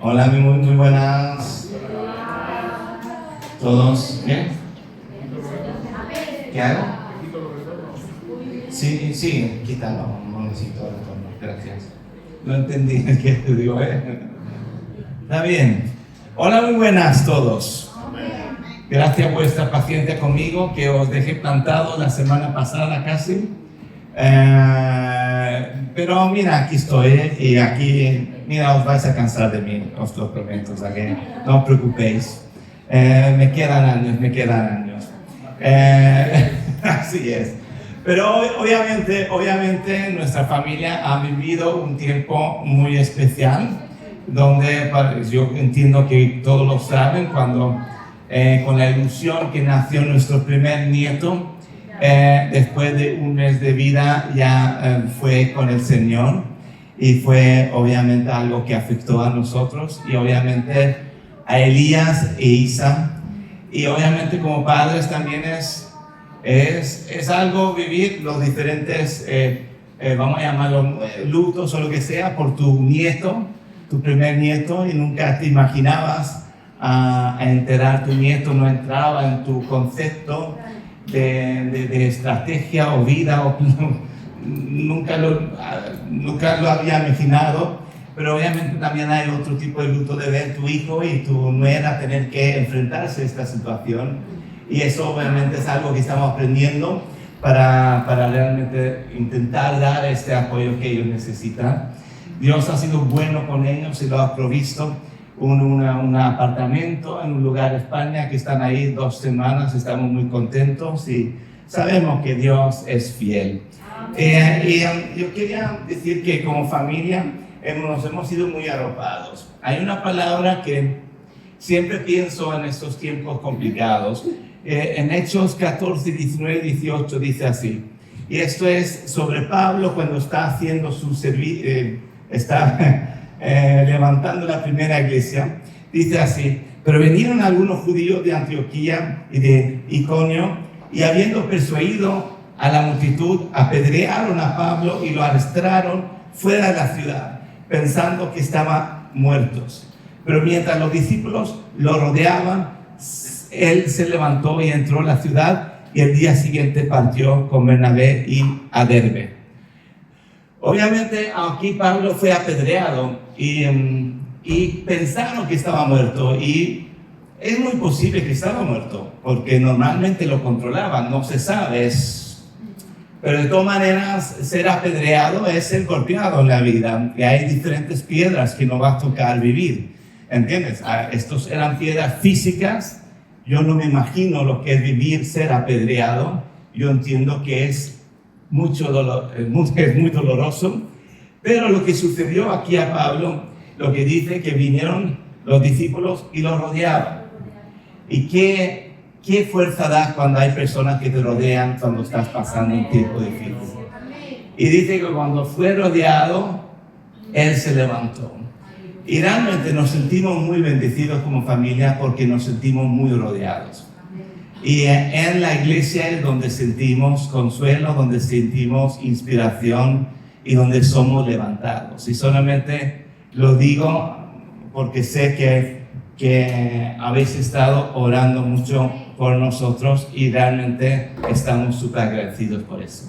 Hola, muy buenas. ¿Todos bien? ¿Qué hago? Sí, quítalo, no necesito retorno, gracias. No entendí qué te digo, Está bien. Hola, muy buenas todos. Gracias por vuestra paciencia conmigo, que os dejé plantado la semana pasada casi. Pero mira, aquí estoy y aquí, mira, os vais a cansar de mí, os lo prometo, o sea que no os preocupéis. Me quedan años. Así es. Pero obviamente nuestra familia ha vivido un tiempo muy especial, donde yo entiendo que todos lo saben, cuando con la ilusión que nació nuestro primer nieto, después de un mes de vida ya fue con el Señor, y fue obviamente algo que afectó a nosotros y obviamente a Elías e Isa, y obviamente como padres también es algo vivir los diferentes, vamos a llamarlo lutos o lo que sea, por tu nieto, tu primer nieto, y nunca te imaginabas a enterar tu nieto, no entraba en tu concepto de estrategia o vida, o nunca lo había imaginado. Pero obviamente también hay otro tipo de luto de ver tu hijo y tu nuera tener que enfrentarse a esta situación, y eso obviamente es algo que estamos aprendiendo para realmente intentar dar este apoyo que ellos necesitan. Dios ha sido bueno con ellos y lo ha provisto un apartamento en un lugar de España, que están ahí 2 semanas, estamos muy contentos y sabemos que Dios es fiel. Yo quería decir que como familia nos hemos sido muy arropados. Hay una palabra que siempre pienso en estos tiempos complicados. En Hechos 14, 19, 18 dice así, y esto es sobre Pablo cuando está haciendo su servicio, levantando la primera iglesia. Dice así: pero vinieron algunos judíos de Antioquía y de Iconio, y habiendo persuadido a la multitud, apedrearon a Pablo y lo arrastraron fuera de la ciudad, pensando que estaban muertos. Pero mientras los discípulos lo rodeaban, él se levantó y entró en la ciudad, y el día siguiente partió con Bernabé y a Derbe. Obviamente aquí Pablo fue apedreado y pensaron que estaba muerto, y es muy posible que estaba muerto porque normalmente lo controlaban, no se sabe, pero de todas maneras ser apedreado es ser golpeado en la vida, y hay diferentes piedras que nos va a tocar vivir, ¿entiendes? Estos eran piedras físicas. Yo no me imagino lo que es vivir, ser apedreado. Yo entiendo que es mucho dolor, es muy doloroso. Pero lo que sucedió aquí a Pablo, lo que dice que vinieron los discípulos y lo rodeaban. ¿Y qué fuerza da cuando hay personas que te rodean cuando estás pasando un tiempo difícil? Y dice que cuando fue rodeado, él se levantó. Y realmente nos sentimos muy bendecidos como familia porque nos sentimos muy rodeados. Y en la iglesia es donde sentimos consuelo, donde sentimos inspiración y donde somos levantados. Y solamente lo digo porque sé que habéis estado orando mucho por nosotros y realmente estamos súper agradecidos por eso.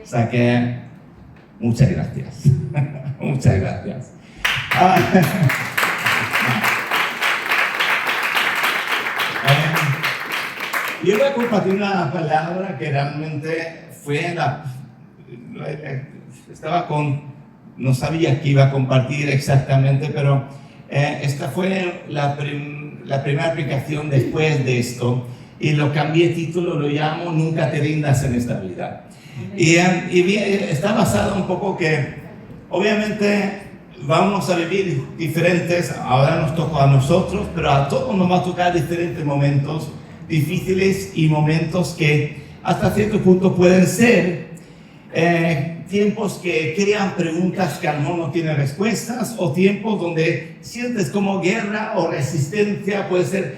O sea que muchas gracias. Muchas gracias. Yo voy a compartir una palabra que realmente fue no sabía que iba a compartir exactamente, pero esta fue la primera aplicación después de esto, y lo cambié de título, lo llamo Nunca te rindas en esta vida. Y está basado un poco que obviamente vamos a vivir diferentes, ahora nos toca a nosotros, pero a todos nos va a tocar diferentes momentos difíciles y momentos que hasta cierto punto pueden ser tiempos que crean preguntas que a lo mejor no tienen respuestas, o tiempos donde sientes como guerra o resistencia, puede ser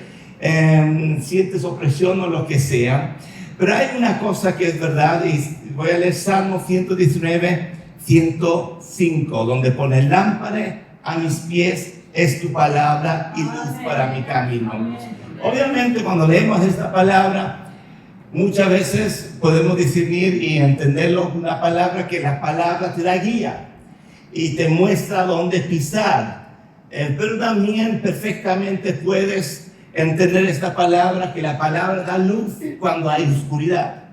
sientes opresión o lo que sea. Pero hay una cosa que es verdad, y voy a leer Salmo 119, 105, donde pone: lámpara a mis pies es tu palabra y luz para mi camino. Obviamente, cuando leemos esta palabra, muchas veces podemos discernir y entenderlo como una palabra que la palabra te da guía y te muestra dónde pisar. Pero también perfectamente puedes entender esta palabra, que la palabra da luz cuando hay oscuridad.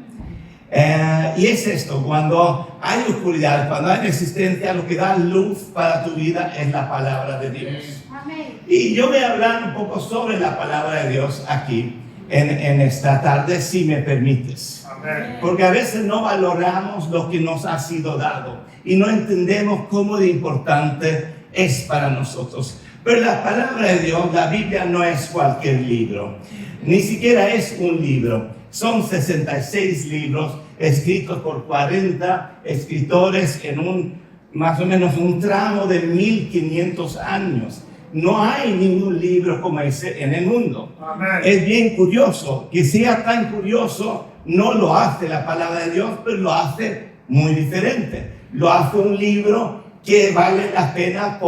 Y es esto, cuando hay oscuridad, cuando hay resistencia, lo que da luz para tu vida es la palabra de Dios. Amén. Y yo voy a hablar un poco sobre la palabra de Dios aquí en esta tarde, si me permites. Amén. Porque a veces no valoramos lo que nos ha sido dado y no entendemos cómo de importante es para nosotros. Pero la palabra de Dios, la Biblia, no es cualquier libro, ni siquiera es un libro. Son 66 libros escritos por 40 escritores en más o menos un tramo de 1500 años. No hay ningún libro como ese en el mundo. Amén. Es bien curioso, que sea tan curioso, no lo hace la palabra de Dios, pero lo hace muy diferente. Lo hace un libro que vale la pena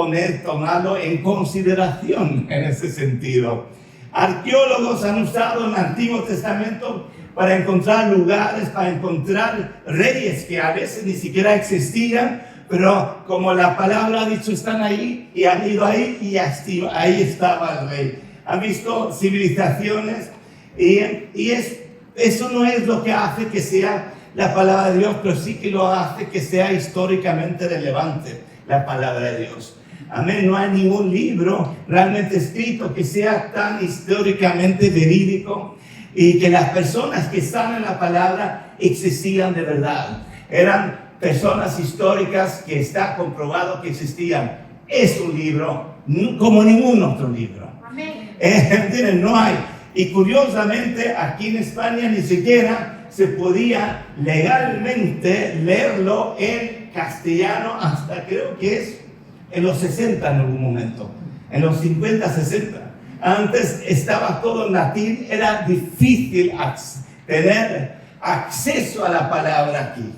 tomarlo en consideración en ese sentido. Arqueólogos han usado el Antiguo Testamento para encontrar lugares, para encontrar reyes que a veces ni siquiera existían, pero como la palabra ha dicho, están ahí y han ido ahí y ahí estaba el rey. Han visto civilizaciones y eso no es lo que hace que sea la palabra de Dios, pero sí que lo hace que sea históricamente relevante la palabra de Dios. Amén. No hay ningún libro realmente escrito que sea tan históricamente verídico y que las personas que están en la palabra existían de verdad. Eran personas históricas que está comprobado que existían. Es un libro como ningún otro libro. Amén. ¿Entienden? No hay. Y curiosamente aquí en España ni siquiera se podía legalmente leerlo en castellano hasta creo que es en los 60 en algún momento, en los 50, 60. Antes estaba todo en latín, era difícil tener acceso a la palabra aquí.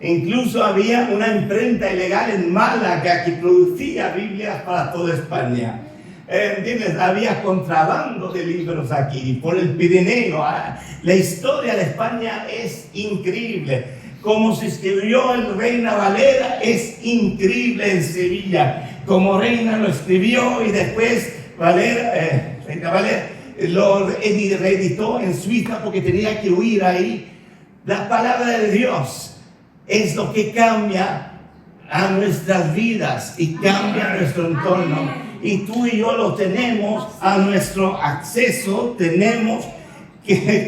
Incluso había una imprenta ilegal en Málaga que producía Biblias para toda España. ¿Entiendes? Había contrabando de libros aquí, por el Pirineo. La historia de España es increíble. Como se escribió el Reina Valera, es increíble en Sevilla. Como Reina lo escribió y después Reina Valera lo reeditó en Suiza porque tenía que huir ahí. La palabra de Dios es lo que cambia a nuestras vidas y cambia nuestro entorno. Y tú y yo lo tenemos a nuestro acceso, tenemos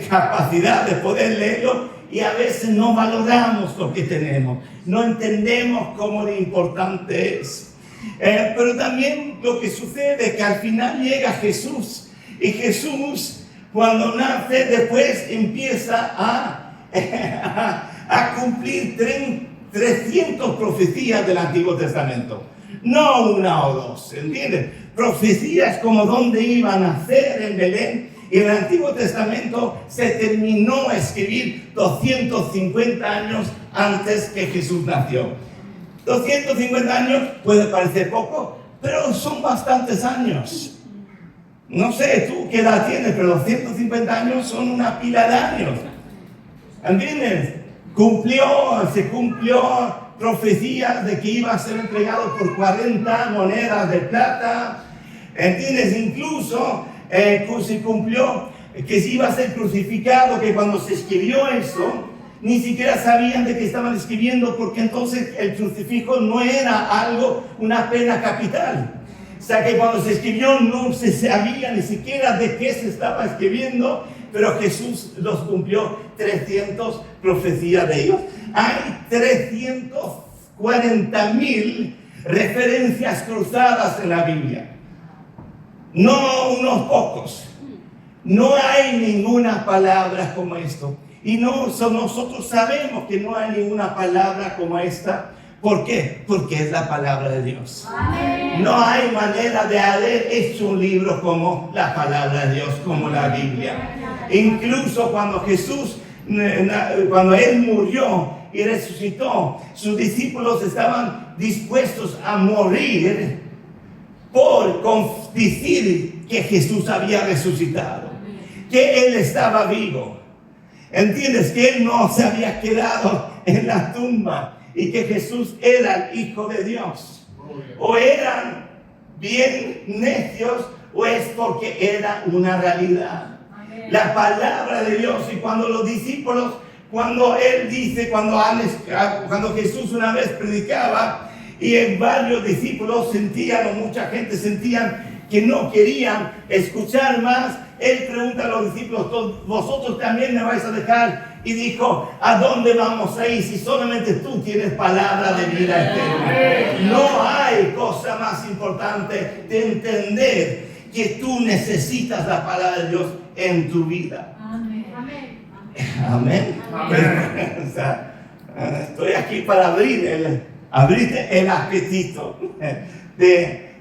capacidad de poder leerlo. Y a veces no valoramos lo que tenemos, no entendemos cómo de importante es. Pero también lo que sucede es que al final llega Jesús. Y Jesús, cuando nace, después empieza a cumplir 300 profecías del Antiguo Testamento. No una o dos, ¿entienden? Profecías como dónde iban a nacer en Belén. Y en el Antiguo Testamento se terminó a escribir 250 años antes que Jesús nació. 250 años puede parecer poco, pero son bastantes años. No sé tú qué edad tienes, pero 250 años son una pila de años. ¿Entiendes? Se cumplió profecías de que iba a ser entregado por 40 monedas de plata. ¿Entiendes? Incluso se cumplió que se iba a ser crucificado, que cuando se escribió eso, ni siquiera sabían de qué estaban escribiendo, porque entonces el crucifijo no era una pena capital. O sea que cuando se escribió no se sabía ni siquiera de qué se estaba escribiendo, pero Jesús los cumplió 300 profecías de ellos. Hay 340,000 referencias cruzadas en la Biblia. No unos pocos. No hay ninguna palabra como esto. Y nosotros sabemos que no hay ninguna palabra como esta. ¿Por qué? Porque es la palabra de Dios. Amén. No hay manera de haber hecho un libro como la palabra de Dios, como la Biblia. Incluso cuando cuando Él murió y resucitó, sus discípulos estaban dispuestos a morir por decir que Jesús había resucitado, que Él estaba vivo. ¿Entiendes? Que Él no se había quedado en la tumba y que Jesús era el Hijo de Dios. O eran bien necios o es porque era una realidad. La palabra de Dios. Y cuando los discípulos, cuando Jesús una vez predicaba y en varios discípulos sentían, o mucha gente sentían que no querían escuchar más, Él pregunta a los discípulos: ¿vosotros también me vais a dejar? Y dijo: ¿a dónde vamos a ir si solamente tú tienes palabra de vida eterna? No hay cosa más importante de entender que tú necesitas la palabra de Dios en tu vida. Amén. Amén. Amén. O sea, estoy aquí para abrirte el apetito.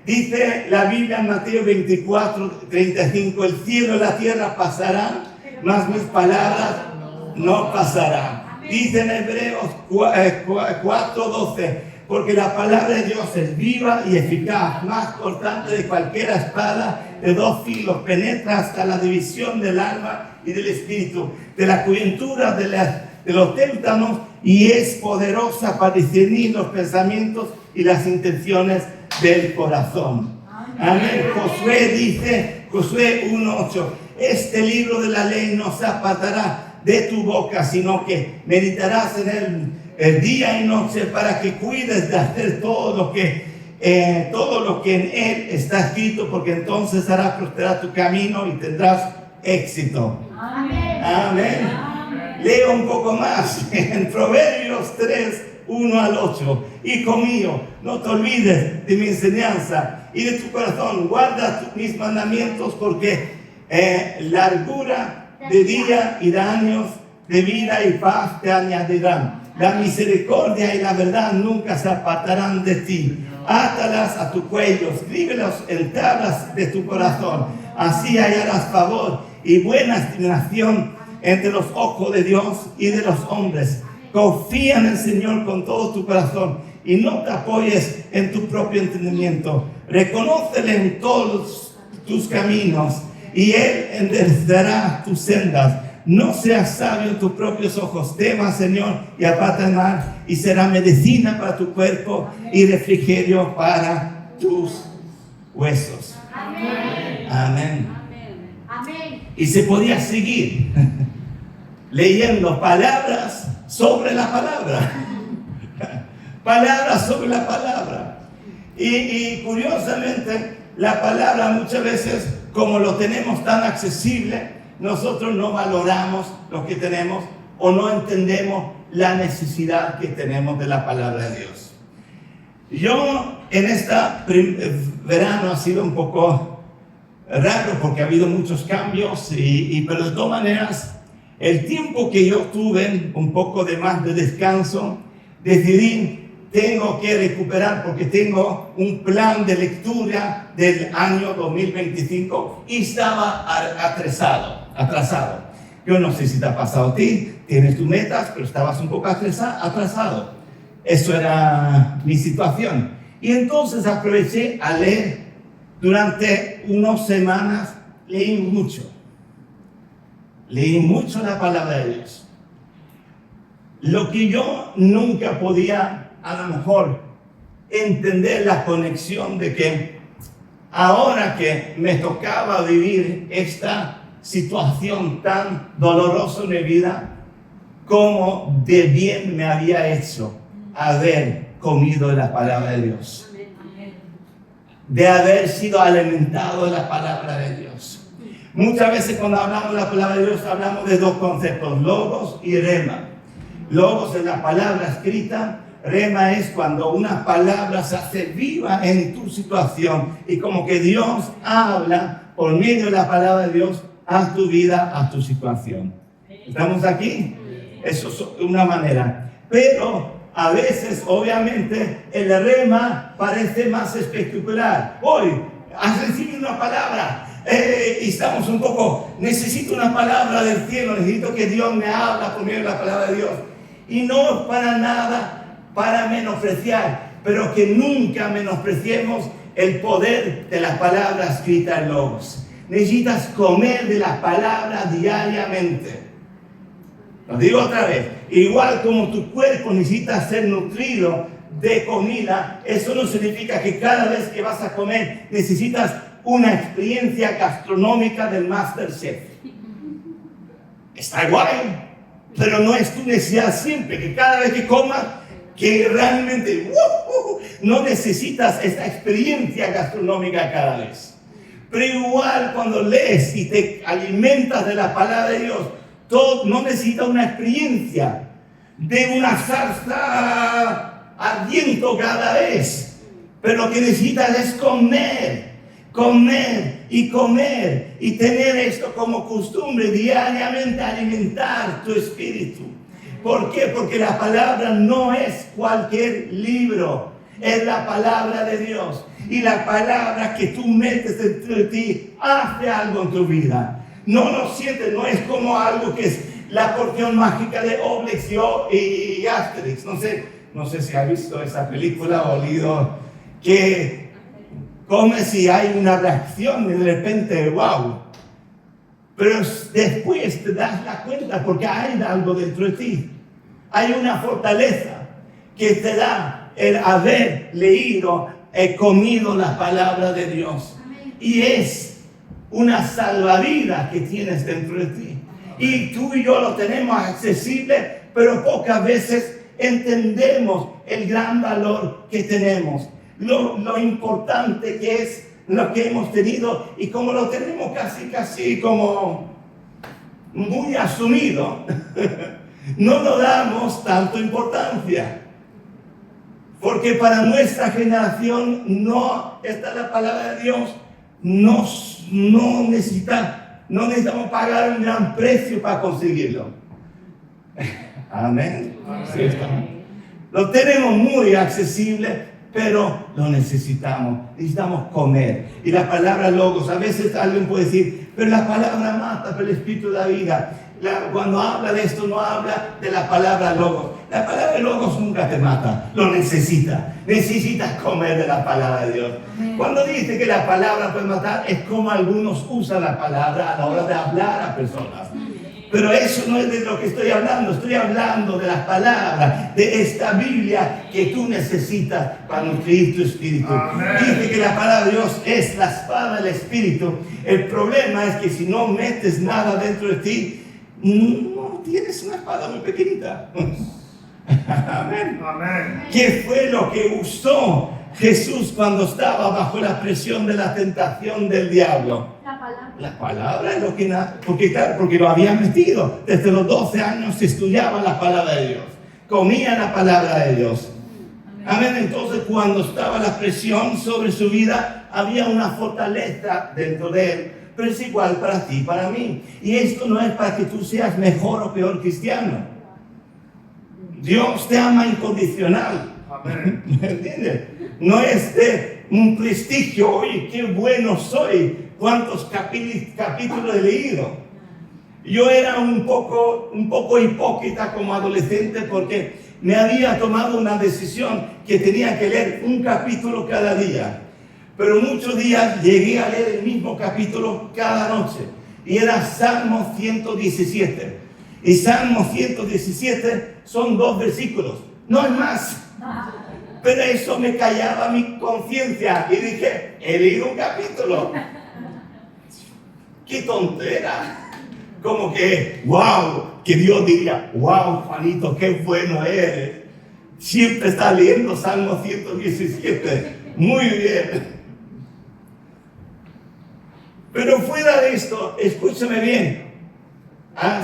Dice la Biblia en Mateo 24:35: el cielo y la tierra pasarán, mas mis palabras no pasarán. Dice en Hebreos 4:12: porque la palabra de Dios es viva y eficaz, más cortante de cualquier espada de dos filos, penetra hasta la división del alma y del espíritu, de la coyuntura de los témpanos, y es poderosa para discernir los pensamientos y las intenciones del corazón. Amén. Josué dice, Josué 1:8: este libro de la ley no se apartará de tu boca, sino que meditarás en él el día y noche, para que cuides de hacer todo lo que en él está escrito, porque entonces hará prosperar tu camino y tendrás éxito. Amén. Amén. Amén. Leo un poco más en Proverbios 3:1-8: hijo mío, no te olvides de mi enseñanza y de tu corazón, guarda mis mandamientos, porque largura de día y de años de vida y paz te añadirán. La misericordia y la verdad nunca se apartarán de ti. Átalas a tu cuello, escríbelos en tablas de tu corazón. Así hallarás favor y buena estimación entre los ojos de Dios y de los hombres. Confía en el Señor con todo tu corazón y no te apoyes en tu propio entendimiento. Reconócele en todos tus caminos y Él enderezará tus sendas. No seas sabio en tus propios ojos. Tema, Señor, y aparta el mal, y será medicina para tu cuerpo y refrigerio para tus huesos. Amén. Amén. Amén. Y se podía seguir leyendo palabras sobre la palabra. Palabras sobre la palabra. Y curiosamente, la palabra muchas veces, como lo tenemos tan accesible, nosotros no valoramos lo que tenemos o no entendemos la necesidad que tenemos de la palabra de Dios. Yo en verano ha sido un poco raro porque ha habido muchos cambios, pero de todas maneras, el tiempo que yo tuve un poco de más de descanso, decidí: tengo que recuperar porque tengo un plan de lectura del año 2025 y estaba atrasado. Yo no sé si te ha pasado a ti, tienes tus metas, pero estabas un poco atrasado. Eso era mi situación. Y entonces aproveché a leer. Durante unas semanas leí mucho la palabra de Dios. Lo que yo nunca podía, a lo mejor, entender la conexión de que ahora que me tocaba vivir esta situación tan dolorosa en mi vida, cómo de bien me había hecho haber comido de la palabra de Dios, de haber sido alimentado de la palabra de Dios. Muchas veces cuando hablamos de la palabra de Dios hablamos de dos conceptos: logos y rema. Logos es la palabra escrita, rema es cuando una palabra se hace viva en tu situación y como que Dios habla por medio de la palabra de Dios a tu vida, a tu situación. ¿Estamos aquí? Eso es una manera. Pero a veces, obviamente, el rema parece más espectacular. Hoy has recibido una palabra y estamos un poco, necesito una palabra del cielo, necesito que Dios me habla por medio de la palabra de Dios. Y no para nada para menospreciar, pero que nunca menospreciemos el poder de la palabra escrita en Logos. Necesitas comer de la palabra diariamente. Lo digo otra vez. Igual como tu cuerpo necesita ser nutrido de comida, eso no significa que cada vez que vas a comer necesitas una experiencia gastronómica del MasterChef. Está guay, pero no es tu necesidad siempre, que cada vez que comas, que realmente no necesitas esta experiencia gastronómica cada vez. Pero igual cuando lees y te alimentas de la palabra de Dios, todo no necesita una experiencia de una zarza ardiendo cada vez. Pero lo que necesitas es comer y tener esto como costumbre, diariamente alimentar tu espíritu. ¿Por qué? Porque la palabra no es cualquier libro, es la palabra de Dios. Y la palabra que tú metes dentro de ti hace algo en tu vida. No lo sientes, no es como algo que es la porción mágica de Obelix y Asterix. No sé si has visto esa película o leído que comes y hay una reacción y de repente, wow. Pero después te das la cuenta porque hay algo dentro de ti. Hay una fortaleza que te da el haber leído, comido la palabra de Dios. Y es una salvavidas que tienes dentro de ti. Y tú y yo lo tenemos accesible, pero pocas veces entendemos el gran valor que tenemos. Lo importante que es lo que hemos tenido y como lo tenemos casi como muy asumido, no nos damos tanto importancia. Porque para nuestra generación no está la palabra de Dios, no necesitamos pagar un gran precio para conseguirlo. Amén. Sí, lo tenemos muy accesible, pero lo necesitamos comer. Y la palabra logos, a veces alguien puede decir, pero la palabra mata, pero el espíritu da vida. Cuando habla de esto, no habla de la palabra logos. La palabra logos nunca te mata, lo necesitas comer de la palabra de Dios. Cuando dice que la palabra puede matar, es como algunos usan la palabra a la hora de hablar a personas. Pero eso no es de lo que estoy hablando de las palabras, de esta Biblia que tú necesitas para nutrir tu espíritu. Dice que la palabra de Dios es la espada del espíritu. El problema es que si no metes nada dentro de ti, no tienes una espada muy pequeñita. Amén. ¿Qué fue lo que usó Jesús cuando estaba bajo la presión de la tentación del diablo? La palabra es lo que porque lo había metido. Desde los 12 años estudiaba la palabra de Dios. Comía la palabra de Dios. Amén. Entonces cuando estaba la presión sobre su vida, había una fortaleza dentro de él. Pero es igual para ti y para mí. Y esto no es para que tú seas mejor o peor cristiano. Dios te ama incondicional. Amén. ¿Me entiendes? No es de un prestigio. Oye, qué bueno soy. ¿Cuántos capítulos he leído? Yo era un poco hipócrita como adolescente porque me había tomado una decisión que tenía que leer un capítulo cada día. Pero muchos días llegué a leer el mismo capítulo cada noche. Y era Salmo 117. Y Salmo 117 son 2 versículos. No es más. Pero eso me callaba mi conciencia. Y dije, he leído un capítulo. ¡Qué tontera! Como que, wow, que Dios diría, wow, Juanito, qué bueno eres. Siempre está leyendo Salmo 117. Muy bien. Pero fuera de esto, escúchame bien.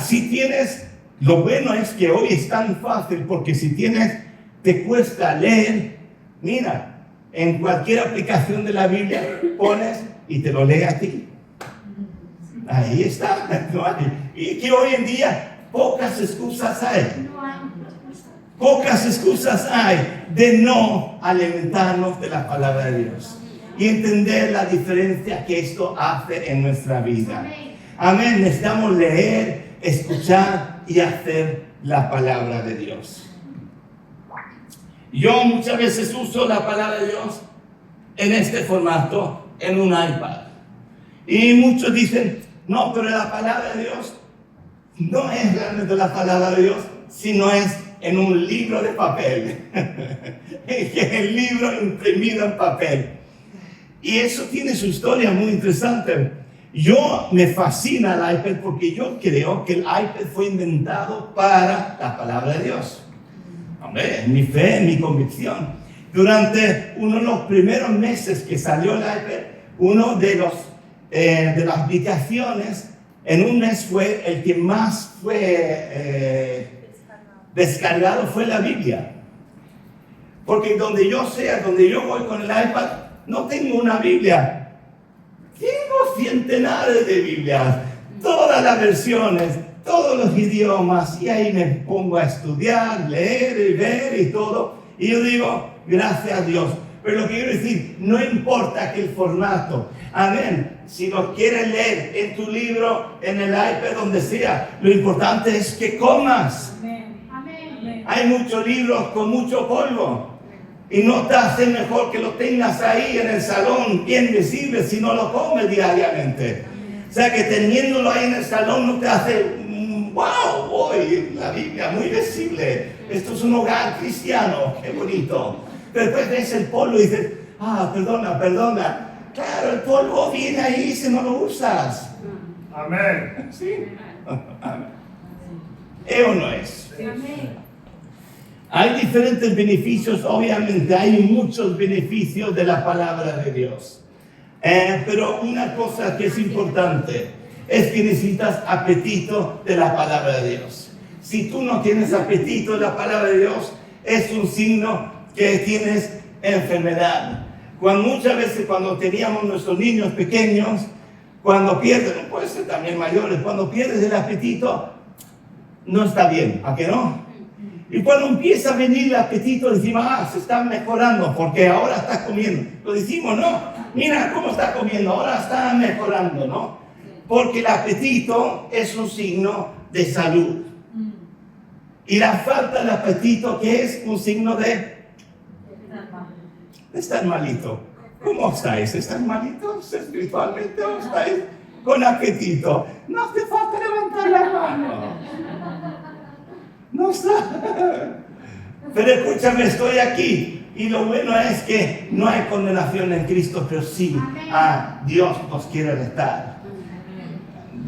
Si tienes, lo bueno es que hoy es tan fácil, porque si te cuesta leer, mira, en cualquier aplicación de la Biblia pones y te lo lee a ti. Ahí está. Y que hoy en día pocas excusas hay. Pocas excusas hay de no alimentarnos de la palabra de Dios. Y entender la diferencia que esto hace en nuestra vida. Amén. Necesitamos leer, escuchar y hacer la palabra de Dios. Yo muchas veces uso la palabra de Dios en este formato en un iPad. Y muchos dicen, no, pero la palabra de Dios no es realmente la palabra de Dios, sino es en un libro de papel. El libro imprimido en papel. Y eso tiene su historia muy interesante. Me fascina el iPad porque yo creo que el iPad fue inventado para la palabra de Dios. Hombre, es mi fe, es mi convicción. Durante uno de los primeros meses que salió el iPad, uno de las aplicaciones en un mes fue el que más fue descargado fue la Biblia. Porque donde yo voy con el iPad, no tengo una Biblia. Tengo centenares de Biblias, todas las versiones, todos los idiomas, y ahí me pongo a estudiar, leer y ver y todo. Y yo digo, gracias a Dios. Pero lo que quiero decir, no importa que el formato, amén, si lo quieres leer en tu libro, en el iPad, donde sea, lo importante es que comas. Amén. Hay muchos libros con mucho polvo. Y no te hace mejor que lo tengas ahí en el salón, bien visible, si no lo comes diariamente. O sea que teniéndolo ahí en el salón no te hace, wow, hoy la Biblia muy visible. Esto es un hogar cristiano, qué bonito. Pero después ves el polvo y dices, perdona. Claro, el polvo viene ahí si no lo usas. Amén. ¿Sí? Amén. ¿Es o no es? Sí. Amén. Hay diferentes beneficios, obviamente hay muchos beneficios de la palabra de Dios. Pero una cosa que es importante es que necesitas apetito de la palabra de Dios. Si tú no tienes apetito de la palabra de Dios, es un signo que tienes enfermedad. Muchas veces cuando teníamos nuestros niños pequeños, cuando pierden, puede ser también mayores, cuando pierdes el apetito, no está bien, ¿a qué no? Y cuando empieza a venir el apetito, decimos, se está mejorando porque ahora está comiendo. Lo decimos, no, mira cómo está comiendo, ahora está mejorando, ¿no? Porque el apetito es un signo de salud. Y la falta de apetito, que es un signo de estar malito. ¿Cómo estáis? ¿Están malitos espiritualmente o estáis con apetito? No hace falta levantar la mano. No está. Pero escúchame, estoy aquí. Y lo bueno es que no hay condenación en Cristo, pero sí, Dios nos quiere restar.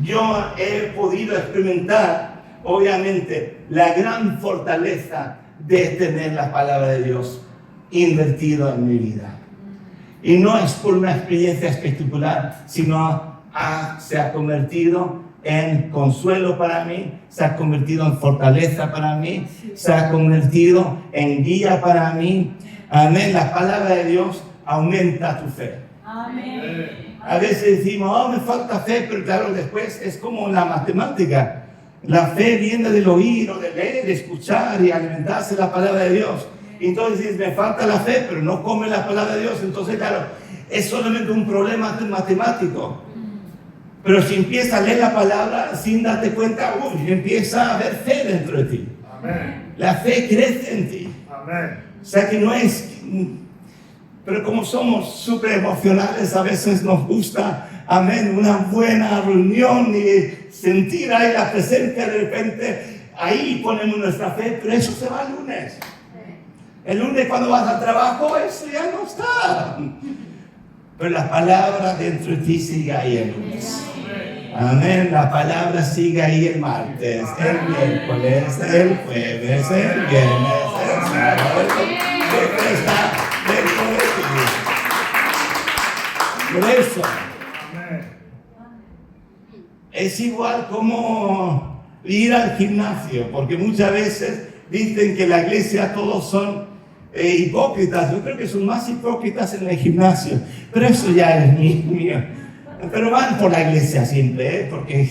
Yo he podido experimentar, obviamente, la gran fortaleza de tener la palabra de Dios invertida en mi vida. Y no es por una experiencia espectacular, sino se ha convertido en consuelo para mí, se ha convertido en fortaleza para mí, se ha convertido en guía para mí. Amén. La palabra de Dios aumenta tu fe. Amén. A veces decimos, me falta fe, pero claro, después es como la matemática. La fe viene del oír o de leer, de escuchar y alimentarse de la palabra de Dios. Y entonces dices, me falta la fe, pero no come la palabra de Dios. Entonces, claro, es solamente un problema matemático. Pero si empiezas a leer la palabra sin darte cuenta, empieza a haber fe dentro de ti. Amén. La fe crece en ti. Amén. O sea que no es... Pero como somos súper emocionales, a veces nos gusta, amén, una buena reunión y sentir ahí la presencia de repente. Ahí ponemos nuestra fe, pero eso se va el lunes. El lunes cuando vas al trabajo, eso ya no está. Pero la palabra dentro de ti sigue ahí el lunes. Amén. La palabra sigue ahí el martes, el miércoles, el jueves, el viernes, el sábado. Siempre está dentro de ti. Por eso, es igual como ir al gimnasio, porque muchas veces dicen que en la iglesia todos son hipócritas. Yo creo que son más hipócritas en el gimnasio, pero eso ya es mío. Pero van por la iglesia siempre, porque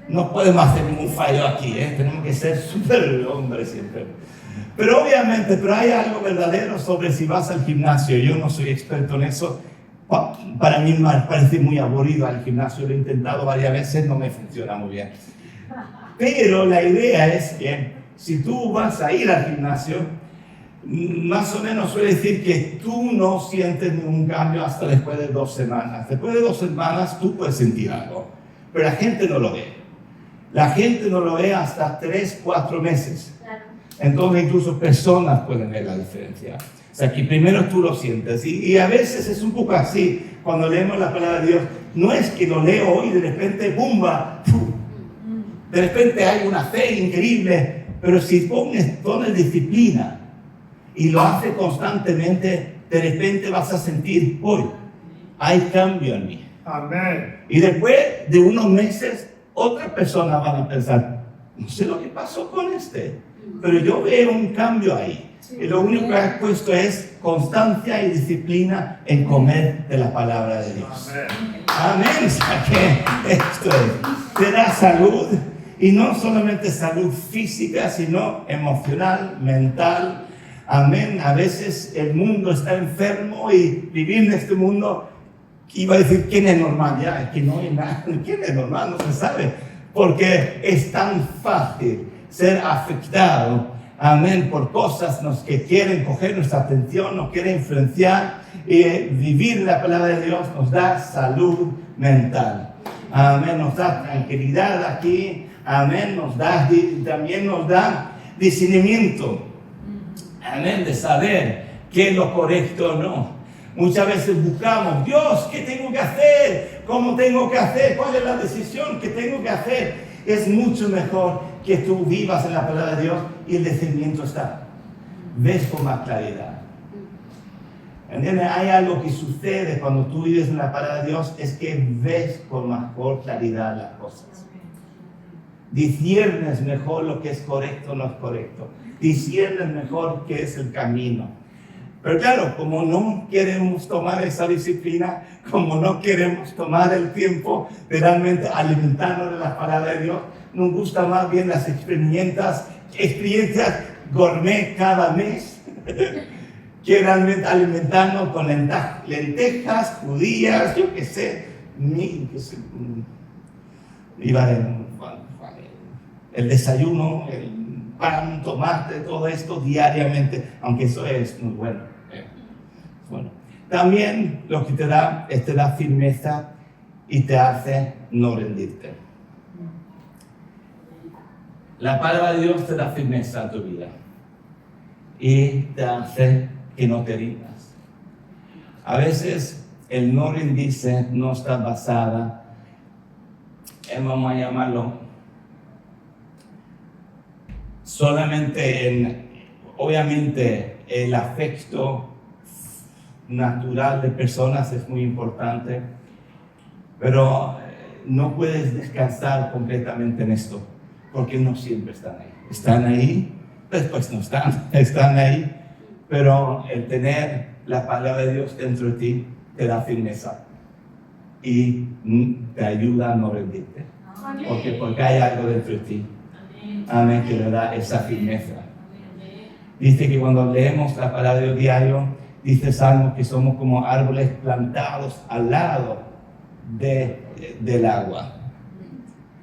no podemos hacer ningún fallo aquí, tenemos que ser súper hombres siempre. Pero obviamente, hay algo verdadero sobre si vas al gimnasio. Yo no soy experto en eso. Para mí me parece muy aburrido al gimnasio. Lo he intentado varias veces, no me funciona muy bien. Pero la idea es que si tú vas a ir al gimnasio, más o menos suele decir que tú no sientes ningún cambio hasta después de 2 semanas. Después de 2 semanas tú puedes sentir algo, pero la gente no lo ve. La gente no lo ve hasta 3, 4 meses. Entonces incluso personas pueden ver la diferencia. O sea, que primero tú lo sientes. Y a veces es un poco así, cuando leemos la palabra de Dios. No es que lo leo y de repente, ¡bumba! De repente hay una fe increíble, pero si pones disciplina y lo haces constantemente, de repente vas a sentir, hoy hay cambio en mí. Amén. Y después de unos meses, otras personas van a pensar, no sé lo que pasó con este, pero yo veo un cambio ahí. Y lo único que has puesto es constancia y disciplina en comer de la palabra de Dios. Amén. O sea que esto te da salud, y no solamente salud física, sino emocional, mental. Amén. A veces el mundo está enfermo y vivir en este mundo, iba a decir, ¿quién es normal? Ya, es que no hay nada. ¿Quién es normal? No se sabe. Porque es tan fácil ser afectado, amén, por cosas que quieren coger nuestra atención, nos quieren influenciar. Y vivir la palabra de Dios nos da salud mental. Amén, nos da tranquilidad aquí. Amén, también nos da discernimiento. Amén, de saber qué es lo correcto o no. Muchas veces buscamos, Dios, ¿qué tengo que hacer? ¿Cómo tengo que hacer? ¿Cuál es la decisión que tengo que hacer? Es mucho mejor que tú vivas en la palabra de Dios y el discernimiento está. Ves con más claridad. ¿Entiendes? Hay algo que sucede cuando tú vives en la palabra de Dios, es que ves con mejor claridad las cosas. Disciernes mejor lo que es correcto o no es correcto. Disciernes mejor qué es el camino. Pero claro, como no queremos tomar esa disciplina, como no queremos tomar el tiempo de realmente alimentarnos de la palabra de Dios, nos gusta más bien las experiencias gourmet cada mes, que realmente alimentarnos con lentejas, judías, yo qué sé, el desayuno, el pan, tomate, todo esto diariamente, aunque eso es muy bueno. Bueno, también lo que te da firmeza y te hace no rendirte. La palabra de Dios te da firmeza a tu vida y te hace que no te rindas. A veces el no rendirse no está basada en, vamos a llamarlo, solamente en, obviamente, el afecto natural de personas es muy importante, pero no puedes descansar completamente en esto, porque no siempre están ahí. Están ahí, después no están ahí, pero el tener la palabra de Dios dentro de ti te da firmeza y te ayuda a no rendirte, porque hay algo dentro de ti. Amén, que le da esa firmeza. Dice que cuando leemos la palabra de Dios diario, dice Salmo que somos como árboles plantados al lado del agua.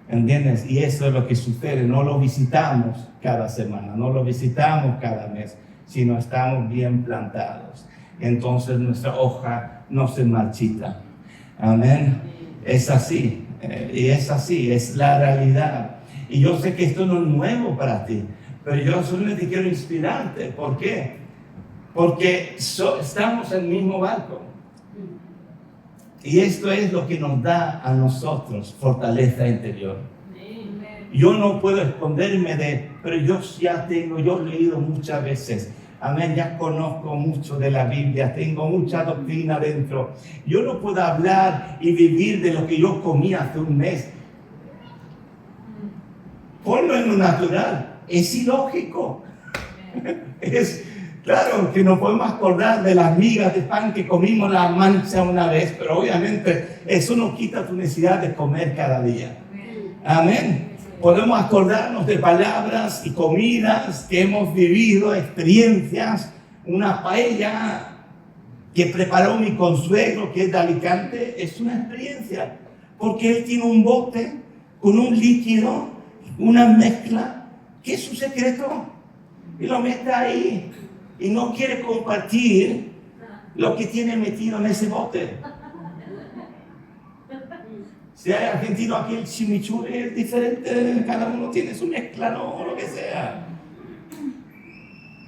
¿Entiendes? Y eso es lo que sucede. No lo visitamos cada semana, no lo visitamos cada mes, sino estamos bien plantados. Entonces nuestra hoja no se marchita. Amén. Es así. Y es así, es la realidad. Y yo sé que esto no es nuevo para ti, pero yo solamente quiero inspirarte. ¿Por qué? Porque estamos en el mismo barco. Y esto es lo que nos da a nosotros fortaleza interior. Yo no puedo esconderme pero yo he leído muchas veces. Amén, ya conozco mucho de la Biblia, tengo mucha doctrina dentro. Yo no puedo hablar y vivir de lo que yo comí hace un mes. Ponlo en lo natural, es ilógico. Claro que nos podemos acordar de las migas de pan que comimos la mancha una vez, pero obviamente eso no quita tu necesidad de comer cada día. Amén. Podemos acordarnos de palabras y comidas que hemos vivido, experiencias. Una paella que preparó mi consuegro, que es de Alicante, es una experiencia, porque él tiene un bote con un líquido, una mezcla, que es su secreto, y lo mete ahí. y no quiere compartir lo que tiene metido en ese bote. Si hay argentino aquí, el chimichurri es diferente, cada uno tiene su mezcla, ¿no? O lo que sea.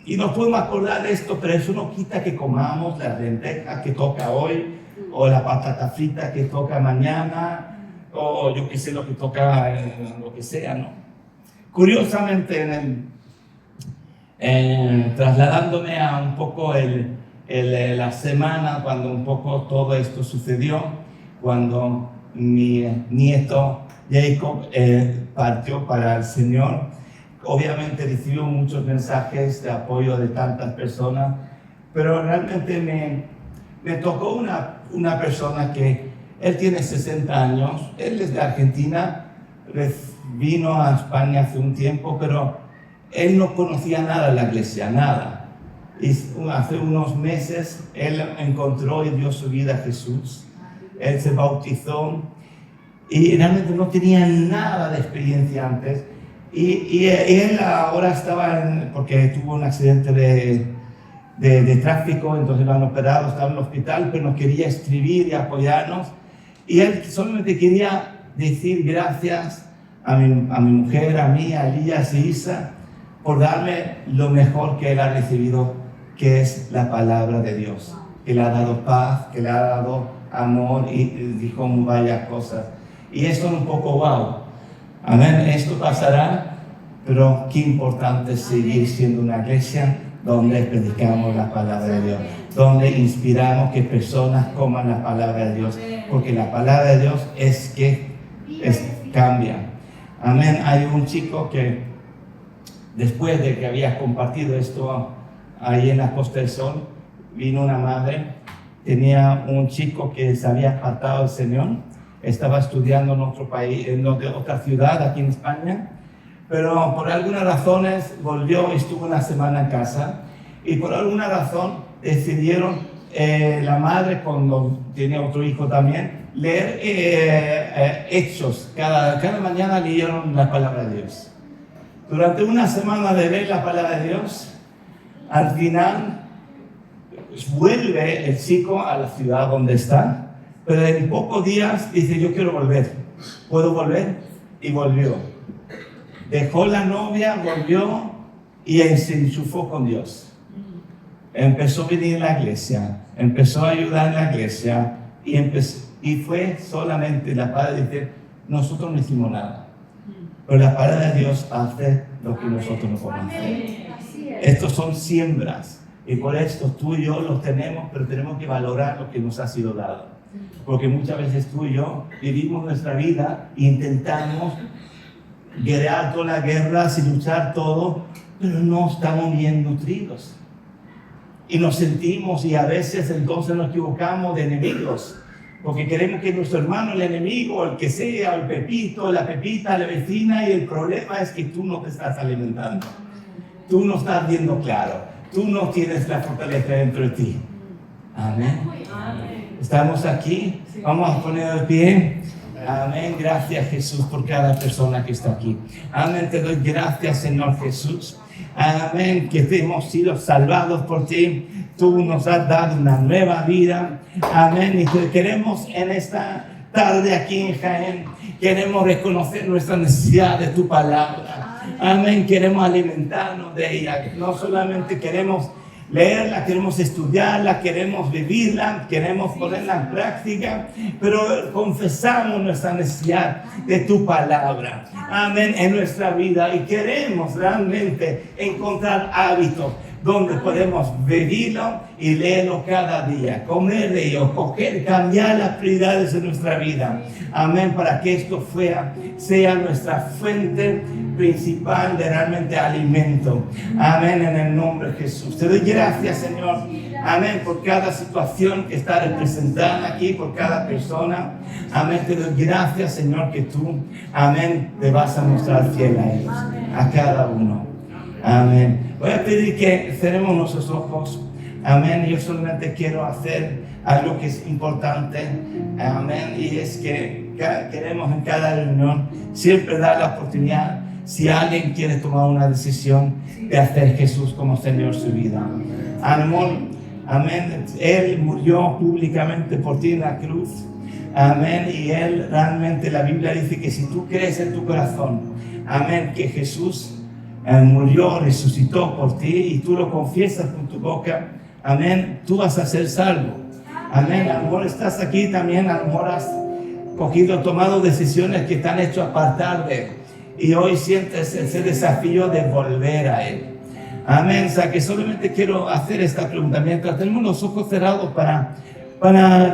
Y nos podemos acordar de esto, pero eso no quita que comamos las lentejas que toca hoy, o la patata frita que toca mañana, o yo qué sé, lo que toca, lo que sea, ¿no? Curiosamente, trasladándome a un poco la semana cuando un poco todo esto sucedió, cuando mi nieto Jacob partió para el Señor, obviamente recibió muchos mensajes de apoyo de tantas personas, pero realmente me tocó una persona que él tiene 60 años, él es de Argentina, vino a España hace un tiempo, pero él no conocía nada de la iglesia, nada. Y hace unos meses él encontró y dio su vida a Jesús. Él se bautizó y realmente no tenía nada de experiencia antes. Y él ahora estaba, porque tuvo un accidente de tráfico, entonces lo han operado, estaba en el hospital, pero nos quería escribir y apoyarnos. Y él solamente quería decir gracias a mi mujer, a mí, a Elías y Isa, por darme lo mejor que él ha recibido, que es la palabra de Dios, que le ha dado paz, que le ha dado amor y dijo varias cosas. Y esto es un poco wow. Amén, esto pasará, pero qué importante es seguir siendo una iglesia donde predicamos la palabra de Dios, donde inspiramos que personas coman la palabra de Dios, porque la palabra de Dios cambia. Amén, hay un chico que después de que había compartido esto ahí en la Costa del Sol, vino una madre, tenía un chico que se había apartado del Señor, estaba estudiando en otro país, en otra ciudad aquí en España, pero por algunas razones volvió y estuvo una semana en casa, y por alguna razón decidieron, la madre cuando tenía otro hijo también, leer Hechos. Cada mañana leyeron la palabra de Dios. Durante una semana de leer la palabra de Dios, al final vuelve el chico a la ciudad donde está, pero en pocos días dice, yo quiero volver, ¿puedo volver? Y volvió. Dejó la novia, volvió y se enchufó con Dios. Empezó a venir a la iglesia, empezó a ayudar en la iglesia y fue solamente la palabra de decir, nosotros no hicimos nada, pero la palabra de Dios hace lo que nosotros no podemos hacer. Estos son siembras y por esto tú y yo los tenemos, pero tenemos que valorar lo que nos ha sido dado. Porque muchas veces tú y yo vivimos nuestra vida e intentamos guerrear todas las guerras y luchar todo, pero no estamos bien nutridos. Y nos sentimos y a veces entonces nos equivocamos de enemigos. Porque queremos que nuestro hermano, el enemigo, el que sea, el Pepito, la Pepita, la vecina, y el problema es que tú no te estás alimentando. Tú no estás viendo claro. Tú no tienes la fortaleza dentro de ti. Amén. Estamos aquí, vamos a poner de pie. Amén, gracias Jesús por cada persona que está aquí. Amén, te doy gracias Señor Jesús. Amén, que hemos sido salvados por ti. Tú nos has dado una nueva vida. Amén, y te queremos en esta tarde aquí en Jaén. Queremos reconocer nuestra necesidad de tu palabra. Amén, queremos alimentarnos de ella. No solamente queremos leerla, queremos estudiarla, queremos vivirla, queremos ponerla en práctica, pero confesamos nuestra necesidad de tu palabra, amén, en nuestra vida, y queremos realmente encontrar hábitos donde podemos vivirlo y leerlo cada día, comer de ello, cambiar las prioridades de nuestra vida, amén, para que esto sea nuestra fuente principal de realmente alimento, amén, en el nombre de Jesús. Te doy gracias Señor, amén, por cada situación que está representada aquí, por cada persona, amén, te doy gracias Señor que tú, amén, te vas a mostrar fiel a ellos, a cada uno, amén. Voy a pedir que cerremos nuestros ojos, amén. Yo solamente quiero hacer algo que es importante, amén, y es que queremos en cada reunión siempre dar la oportunidad si alguien quiere tomar una decisión de hacer Jesús como Señor su vida. Amén. Amén. Él murió públicamente por ti en la cruz. Amén. Y Él realmente, la Biblia dice que si tú crees en tu corazón, amén, que Jesús murió, resucitó por ti y tú lo confiesas con tu boca, amén, tú vas a ser salvo. Amén. A lo mejor estás aquí también, a lo mejor has tomado decisiones que te han hecho apartar de Él y hoy sientes ese desafío de volver a Él. Amén. O sea que solamente quiero hacer esta pregunta mientras tenemos los ojos cerrados para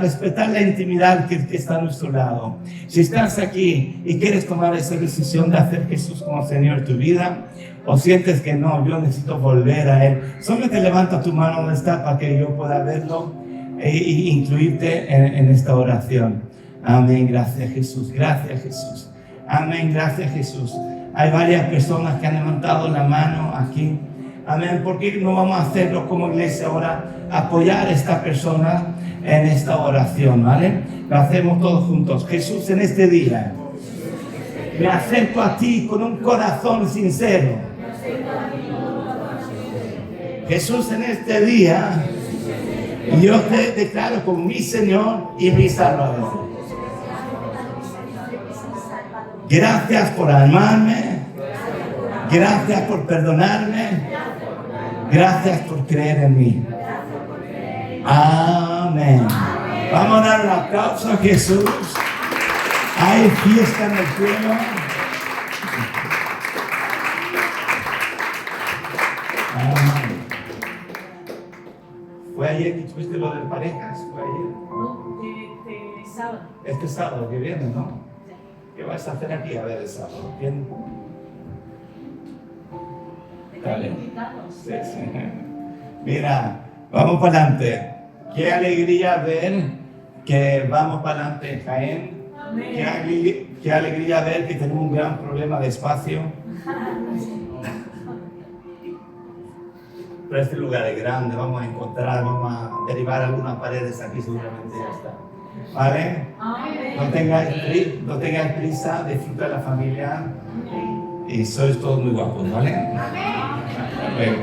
respetar la intimidad que está a nuestro lado. Si estás aquí y quieres tomar esa decisión de hacer Jesús como Señor de tu vida, o sientes que no, yo necesito volver a Él, solamente levanta tu mano donde está para que yo pueda verlo e incluirte en esta oración. Amén, gracias Jesús, gracias Jesús. Amén, gracias Jesús. Hay varias personas que han levantado la mano aquí. Amén, ¿por qué no vamos a hacerlo como iglesia ahora? Apoyar a esta persona en esta oración, ¿vale? Lo hacemos todos juntos. Jesús, en este día me acerco a ti con un corazón sincero. Jesús, en este día yo te declaro como mi Señor y mi Salvador. Gracias por amarme, gracias por perdonarme, gracias por creer en mí. Amén. Vamos a dar un aplauso a Jesús. Hay fiesta en el cielo. Amén. ¿Fue ayer que tuviste lo de parejas? ¿Fue ayer? No, sábado. Este sábado que viene, ¿no? ¿Qué vas a hacer aquí a ver el sábado? ¿Bien? Dale. Sí, sí. Mira, vamos para adelante. Qué alegría ver que vamos para adelante en Jaén. Qué alegría ver que tenemos un gran problema de espacio. Pero este lugar es grande, vamos a encontrar, vamos a derivar algunas paredes aquí, seguramente ya está. ¿Vale? No tengáis prisa, disfruta de la familia y sois todos muy guapos, ¿vale? Hasta luego.